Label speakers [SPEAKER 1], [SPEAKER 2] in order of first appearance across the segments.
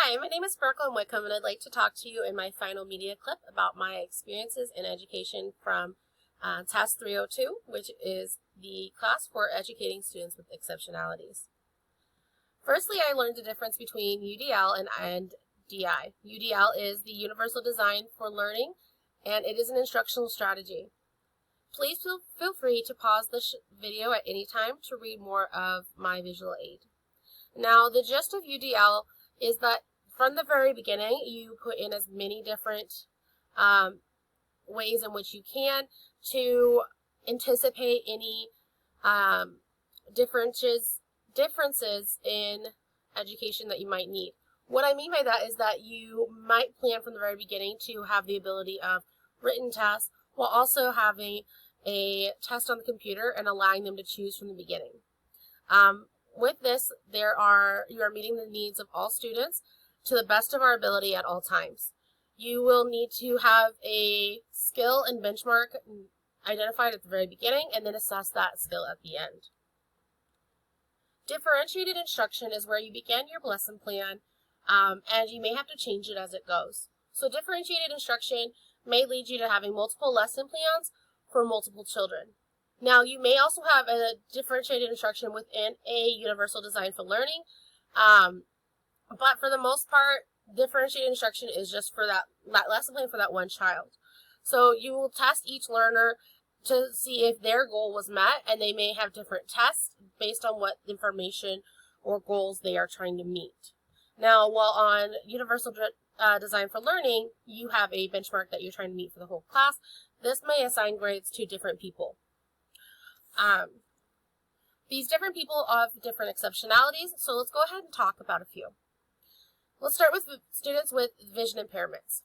[SPEAKER 1] Hi, my name is Sparkle Whitcomb, and I'd like to talk to you in my final media clip about my experiences in education from TESPS 302, which is the class for educating students with exceptionalities. Firstly, I learned the difference between UDL and DI. UDL is the Universal Design for Learning, and it is an instructional strategy. Please feel free to pause the video at any time to read more of my visual aid. Now, the gist of UDL is that from the very beginning, you put in as many different ways in which you can to anticipate any differences in education that you might need. What I mean by that is that you might plan from the very beginning to have the ability of written tests while also having a test on the computer and allowing them to choose from the beginning. With this, you are meeting the needs of all students to the best of our ability at all times. You will need to have a skill and benchmark identified at the very beginning and then assess that skill at the end. Differentiated instruction is where you begin your lesson plan and you may have to change it as it goes. So differentiated instruction may lead you to having multiple lesson plans for multiple children. Now, you may also have a differentiated instruction within a universal design for learning, but for the most part, differentiated instruction is just for that lesson plan for that one child. So you will test each learner to see if their goal was met, and they may have different tests based on what information or goals they are trying to meet. Now, while on universal design for learning, you have a benchmark that you're trying to meet for the whole class. This may assign grades to different people. These different people have different exceptionalities, so let's go ahead and talk about a few. Let's start with students with vision impairments.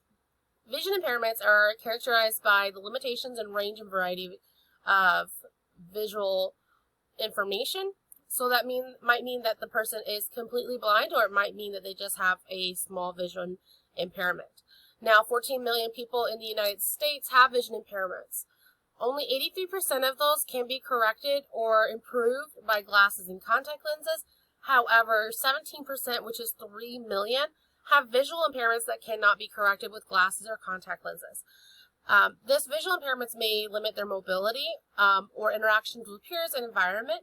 [SPEAKER 1] Vision impairments are characterized by the limitations and range and variety of visual information. So that might mean that the person is completely blind, or it might mean that they just have a small vision impairment. Now, 14 million people in the United States have vision impairments. Only 83% of those can be corrected or improved by glasses and contact lenses. However, 17%, which is 3 million, have visual impairments that cannot be corrected with glasses or contact lenses. This visual impairments may limit their mobility or interactions with peers and environment.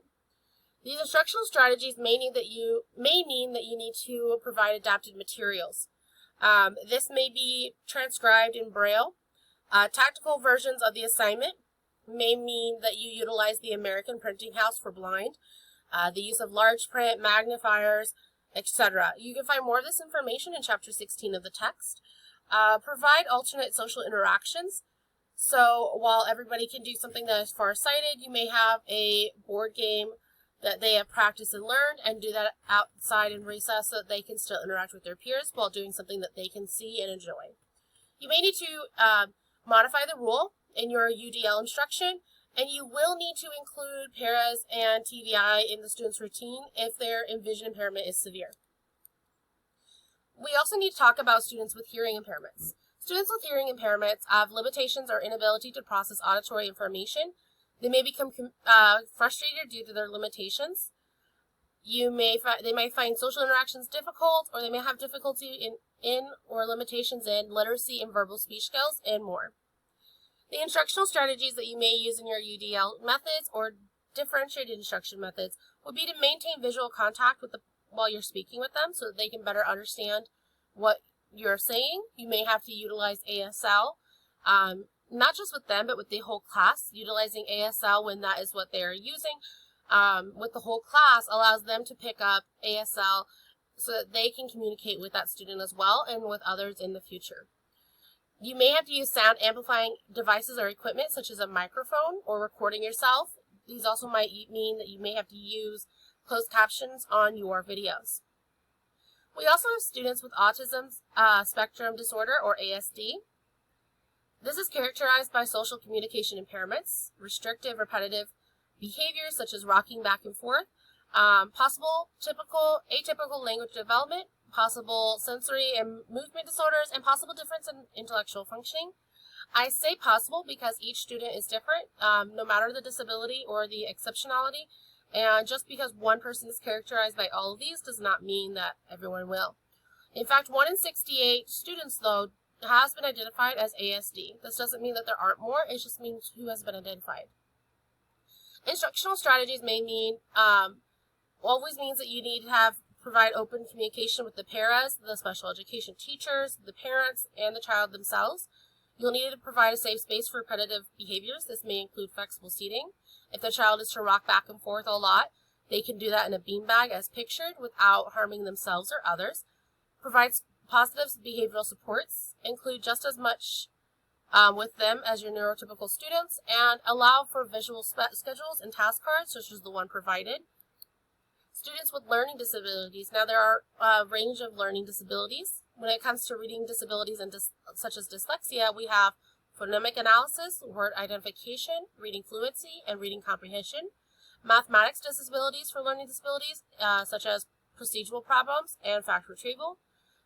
[SPEAKER 1] These instructional strategies may mean that you need to provide adapted materials. This may be transcribed in Braille. Tactical versions of the assignment may mean that you utilize the American Printing House for Blind, the use of large print, magnifiers, etc. You can find more of this information in Chapter 16 of the text. Provide alternate social interactions. So while everybody can do something that is farsighted, you may have a board game that they have practiced and learned, and do that outside in recess so that they can still interact with their peers while doing something that they can see and enjoy. You may need to modify the rule in your UDL instruction, and you will need to include paras and TVI in the student's routine if their vision impairment is severe. We also need to talk about students with hearing impairments. Students with hearing impairments have limitations or inability to process auditory information. They may become frustrated due to their limitations. They might find social interactions difficult, or they may have difficulty in or limitations in literacy and verbal speech skills, and more. The instructional strategies that you may use in your UDL methods or differentiated instruction methods would be to maintain visual contact while you're speaking with them so that they can better understand what you're saying. You may have to utilize ASL, not just with them, but with the whole class. Utilizing ASL when that is what they're using with the whole class allows them to pick up ASL so that they can communicate with that student as well and with others in the future. You may have to use sound amplifying devices or equipment such as a microphone or recording yourself. These also might mean that you may have to use closed captions on your videos. We also have students with autism spectrum disorder, or ASD. This is characterized by social communication impairments, restrictive, repetitive behaviors such as rocking back and forth, possible atypical language development, possible sensory and movement disorders, and possible difference in intellectual functioning. I say possible because each student is different, no matter the disability or the exceptionality, and just because one person is characterized by all of these does not mean that everyone will. In fact, 1 in 68 students, though, has been identified as ASD. This doesn't mean that there aren't more, it just means who has been identified. Instructional strategies may mean, always means that you need to provide open communication with the paras, the special education teachers, the parents, and the child themselves. You'll need to provide a safe space for repetitive behaviors. This may include flexible seating. If the child is to rock back and forth a lot, they can do that in a beanbag as pictured without harming themselves or others. Provide positive behavioral supports, include just as much with them as your neurotypical students, and allow for visual schedules and task cards, such as the one provided. Students with learning disabilities. Now, there are a range of learning disabilities. When it comes to reading disabilities and such as dyslexia, we have phonemic analysis, word identification, reading fluency, and reading comprehension. Mathematics disabilities for learning disabilities, such as procedural problems and fact retrieval.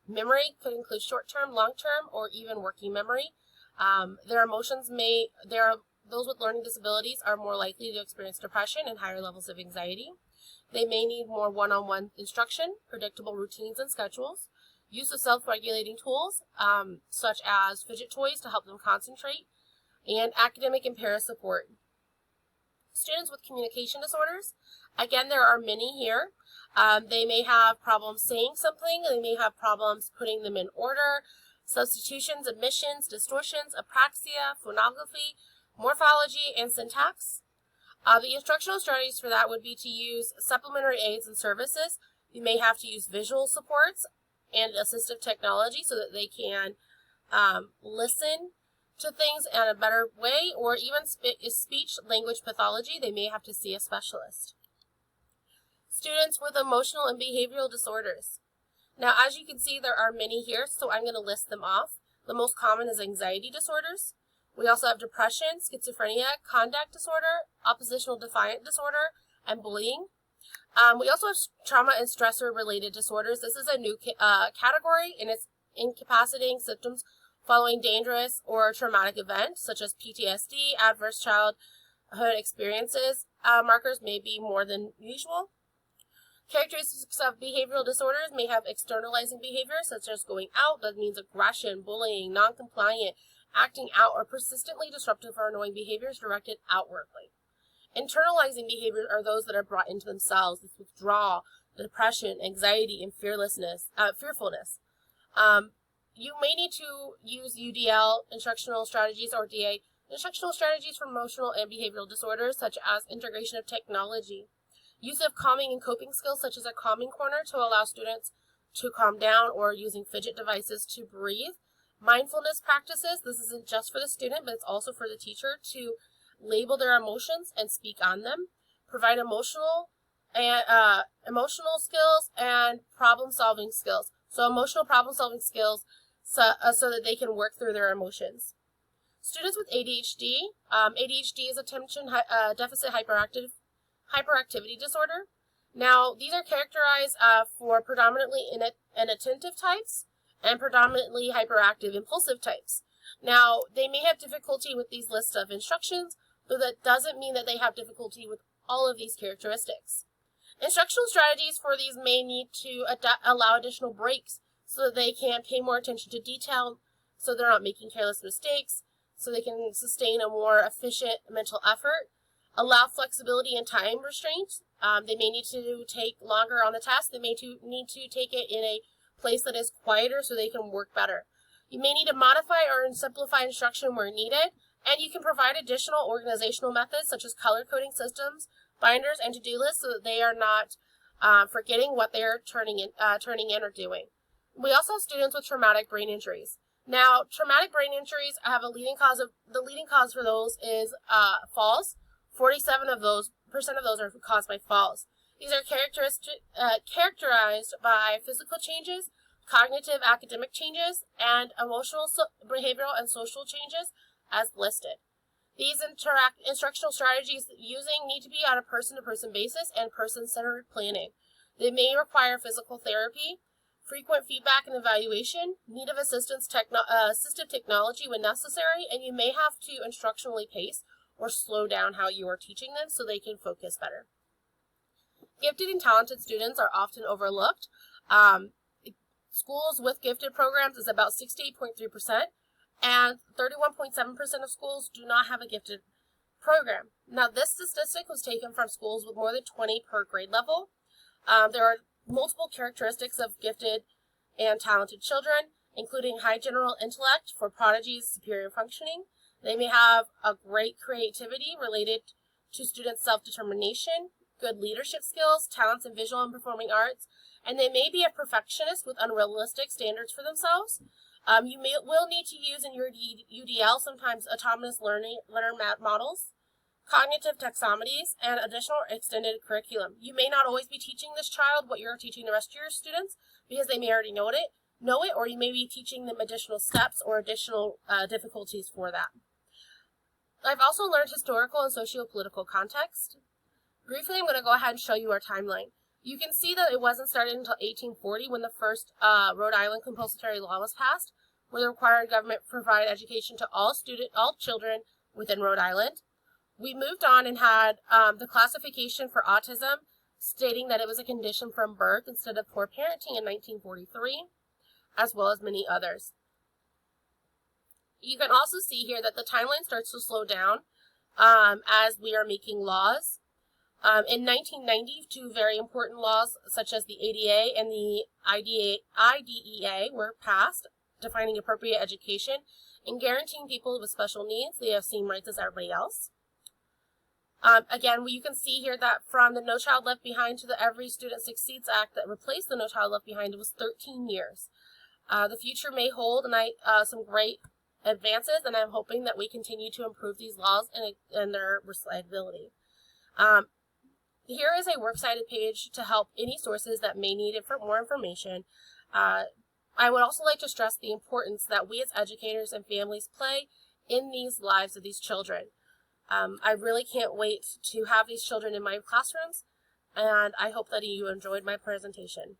[SPEAKER 1] Memory could include short-term, long-term, or even working memory. Those with learning disabilities are more likely to experience depression and higher levels of anxiety. They may need more one-on-one instruction, predictable routines and schedules, use of self-regulating tools, such as fidget toys to help them concentrate, and academic and para support. Students with communication disorders, again, there are many here. They may have problems saying something, they may have problems putting them in order, substitutions, omissions, distortions, apraxia, phonography, morphology, and syntax. The instructional strategies for that would be to use supplementary aids and services. You may have to use visual supports and assistive technology so that they can listen to things in a better way, or even speech language pathology. They may have to see a specialist. Students with emotional and behavioral disorders. Now, as you can see, there are many here, so I'm going to list them off. The most common is anxiety disorders. We also have depression, schizophrenia, conduct disorder, oppositional defiant disorder, and bullying. We also have trauma and stressor-related disorders. This is a new category, and it's incapacitating symptoms following dangerous or traumatic events, such as PTSD, adverse childhood experiences. Markers may be more than usual. Characteristics of behavioral disorders may have externalizing behavior, such as going out. That means aggression, bullying, non-compliant, acting out, or persistently disruptive or annoying behaviors directed outwardly. Internalizing behaviors are those that are brought into themselves, this withdrawal, depression, anxiety, and fearfulness. You may need to use UDL, instructional strategies, or DA, instructional strategies for emotional and behavioral disorders, such as integration of technology. Use of calming and coping skills, such as a calming corner to allow students to calm down, or using fidget devices to breathe. Mindfulness practices, this isn't just for the student, but it's also for the teacher to label their emotions and speak on them. Provide emotional skills and problem-solving skills. So emotional problem-solving skills so that they can work through their emotions. Students with ADHD. ADHD is attention deficit hyperactivity disorder. Now, these are characterized for predominantly inattentive types and predominantly hyperactive impulsive types. Now, they may have difficulty with these lists of instructions, but that doesn't mean that they have difficulty with all of these characteristics. Instructional strategies for these may need to allow additional breaks so that they can pay more attention to detail, so they're not making careless mistakes, so they can sustain a more efficient mental effort. Allow flexibility and time restraints. They may need to take longer on the task. They may need to take it in a place that is quieter so they can work better. You may need to modify or simplify instruction where needed, and you can provide additional organizational methods such as color coding systems, binders, and to-do lists so that they are not forgetting what they're turning in or doing. We also have students with traumatic brain injuries. Now, traumatic brain injuries have the leading cause for those is falls. 47% of those are caused by falls. These are characterized by physical changes, cognitive academic changes, and emotional, behavioral, and social changes as listed. These instructional strategies using need to be on a person-to-person basis and person-centered planning. They may require physical therapy, frequent feedback and evaluation, need of assistive technology when necessary, and you may have to instructionally pace or slow down how you are teaching them so they can focus better. Gifted and talented students are often overlooked. schools with gifted programs is about 68.3%, and 31.7% of schools do not have a gifted program. Now, this statistic was taken from schools with more than 20 per grade level. There are multiple characteristics of gifted and talented children, including high general intellect for prodigies, superior functioning. They may have a great creativity related to students' self-determination, good leadership skills, talents in visual and performing arts, and they may be a perfectionist with unrealistic standards for themselves. You will need to use in your UDL sometimes autonomous learner models, cognitive taxonomies, and additional extended curriculum. You may not always be teaching this child what you're teaching the rest of your students because they may already know it, or you may be teaching them additional steps or additional difficulties for that. I've also learned historical and socio-political context. Briefly, I'm going to go ahead and show you our timeline. You can see that it wasn't started until 1840 when the first Rhode Island compulsory law was passed, where the required government provide education to all children within Rhode Island. We moved on and had the classification for autism, stating that it was a condition from birth instead of poor parenting in 1943, as well as many others. You can also see here that the timeline starts to slow down as we are making laws. In 1990, two very important laws, such as the ADA and the IDEA, were passed, defining appropriate education and guaranteeing people with special needs they have same rights as everybody else. Again, you can see here that from the No Child Left Behind to the Every Student Succeeds Act that replaced the No Child Left Behind, it was 13 years. The future may hold some great advances, and I'm hoping that we continue to improve these laws and their recitability. Here is a works cited page to help any sources that may need it for more information. I would also like to stress the importance that we as educators and families play in these lives of these children. I really can't wait to have these children in my classrooms, and I hope that you enjoyed my presentation.